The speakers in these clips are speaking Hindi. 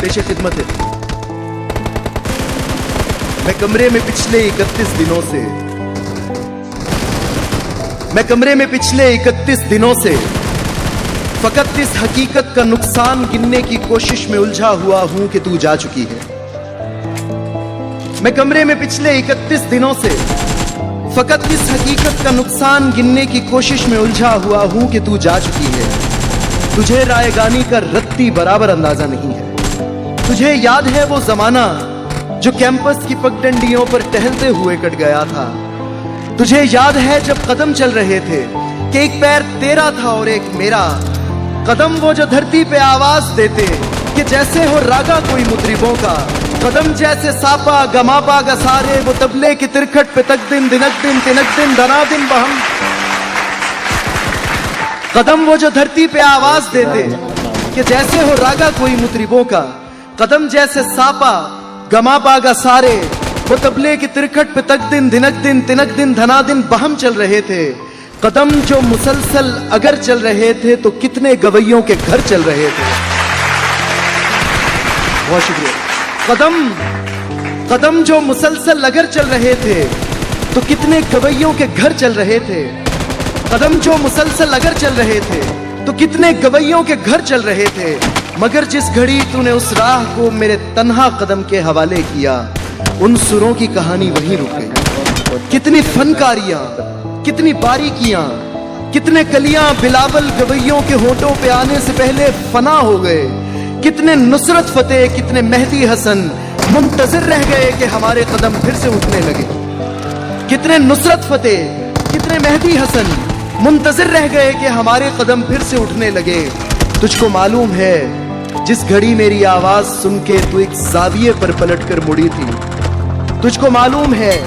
पेशे खिदमत है। मैं कमरे में पिछले 31 दिनों से फकत इस हकीकत का नुकसान गिनने की कोशिश में उलझा हुआ हूं कि तू जा चुकी है। मैं कमरे में पिछले 31 दिनों से फकत इस हकीकत का नुकसान गिनने की कोशिश में उलझा हुआ हूं कि तू जा चुकी है। तुझे रायगानी का रत्ती बराबर अंदाजा नहीं है। तुझे याद है वो जमाना जो कैंपस की पगडंडियों पर टहलते हुए कट गया था। तुझे याद है जब कदम चल रहे थे कि एक पैर तेरा था और एक मेरा। कदम वो जो धरती पे आवाज देते कि जैसे हो रागा कोई मुतरिबों का। कदम जैसे सापा गमापा गसारे वो तबले की तिरखट पे तक दिन दिनक दिन तिनक दिन धना दिन बहम। कदम वो जो धरती पे आवाज देते कि जैसे हो रागा कोई मुतरिबों का। कदम जैसे सापा गमापा गसारे वो तबले की तिरखट पे तक दिन दिनक दिन तिनक दिन धना दिन बहम चल रहे थे। कदम जो मुसलसल अगर चल रहे थे तो कितने गवैयों के घर चल रहे थे। बहुत शुक्रिया। कदम जो मुसलसल अगर चल रहे थे तो कितने गवैयों के घर चल रहे थे। कदम जो मुसलसल अगर चल रहे थे तो कितने गवैयों के घर चल रहे थे। मगर जिस घड़ी तूने उस राह को मेरे तन्हा कदम के हवाले किया, उन सुरों की कहानी वहीं रुक गई। कितनी फनकारियां, कितनी बारीकियां, कितने कलियां बिलावल गवैयों के होठों पे आने से पहले फना हो गए। कितने नुसरत फतेह, कितने मेहदी हसन मुंतजिर रह गए कि हमारे कदम फिर से उठने लगे। कितने नुसरत फतेह, कितने मेहदी हसन मुंतजिर रह गए कि हमारे कदम फिर से उठने लगे। तुझको मालूम है जिस घड़ी मेरी आवाज सुन के तू एक जाविये पर पलट कर मुड़ी थी। तुझको मालूम है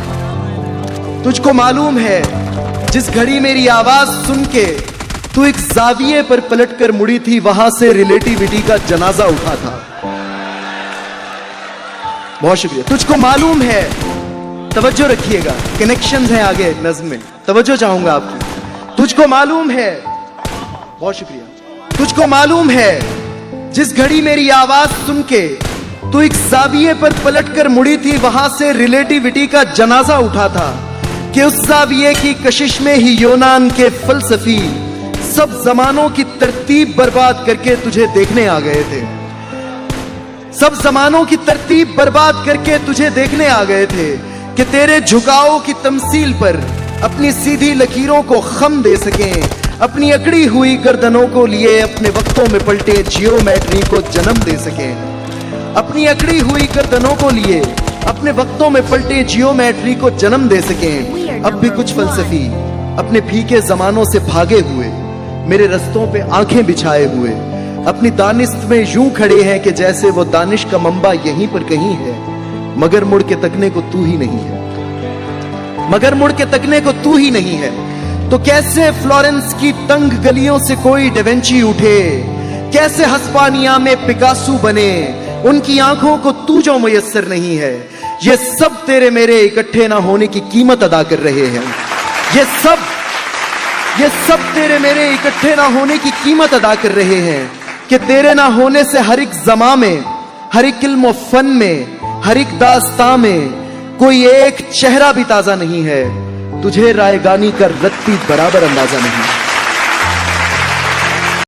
जिस घड़ी मेरी आवाज सुन के तू एक जाविये पर पलट कर मुड़ी थी, वहां से रिलेटिविटी का जनाजा उठा था। बहुत शुक्रिया। तुझको मालूम है, तवज्जो रखिएगा, कनेक्शंस हैं आगे नज्म में, तवज्जो चाहूंगा आपकी। तुझको मालूम है, बहुत शुक्रिया। तुझको मालूम है जिस घड़ी मेरी आवाज सुन के तू एक जाविये पर पलटकर मुड़ी थी, वहां से रिलेटिविटी का जनाजा उठा था कि उस जाविये की कशिश में ही यूनान के फलसफी सब जमानों की तरतीब बर्बाद करके तुझे देखने आ गए थे। सब जमानों की तरतीब बर्बाद करके तुझे देखने आ गए थे कि तेरे झुकाओं की तमसील पर अपनी सीधी लकीरों को खम दे सकें। अपनी अकड़ी हुई गर्दनों को लिए अपने वक्तों में पलटे जियोमेट्री को जन्म दे सकें। अपनी अकड़ी हुई गर्दनों को लिए अपने वक्तों में पलटे जियोमेट्री को जन्म दे सकें। अब भी कुछ फलसफी अपने फीके जमानों से भागे हुए मेरे रस्तों पे आंखें बिछाए हुए अपनी दानिश्त में यूं खड़े हैं कि जैसे वो दानिश का मंबा यहीं पर कहीं है, मगर मुड़ के तकने को तू ही नहीं है। मगर मुड़ के तकने को तू ही नहीं है। तो कैसे फ्लोरेंस की तंग गलियों से कोई डेवेंची उठे, कैसे हस्पानिया में पिकासो बने, उनकी आंखों को तू जो मुयस्सर नहीं है। ये सब तेरे मेरे इकट्ठे ना होने की कीमत अदा कर रहे हैं। ये सब तेरे मेरे इकट्ठे ना होने की कीमत अदा कर रहे हैं कि तेरे ना होने से हर एक ज़मा में, हर एक इल्म व फन में, हर एक दास्तां में कोई एक चेहरा भी ताजा नहीं है। तुझे रायगानी का रत्ती बराबर अंदाजा नहीं।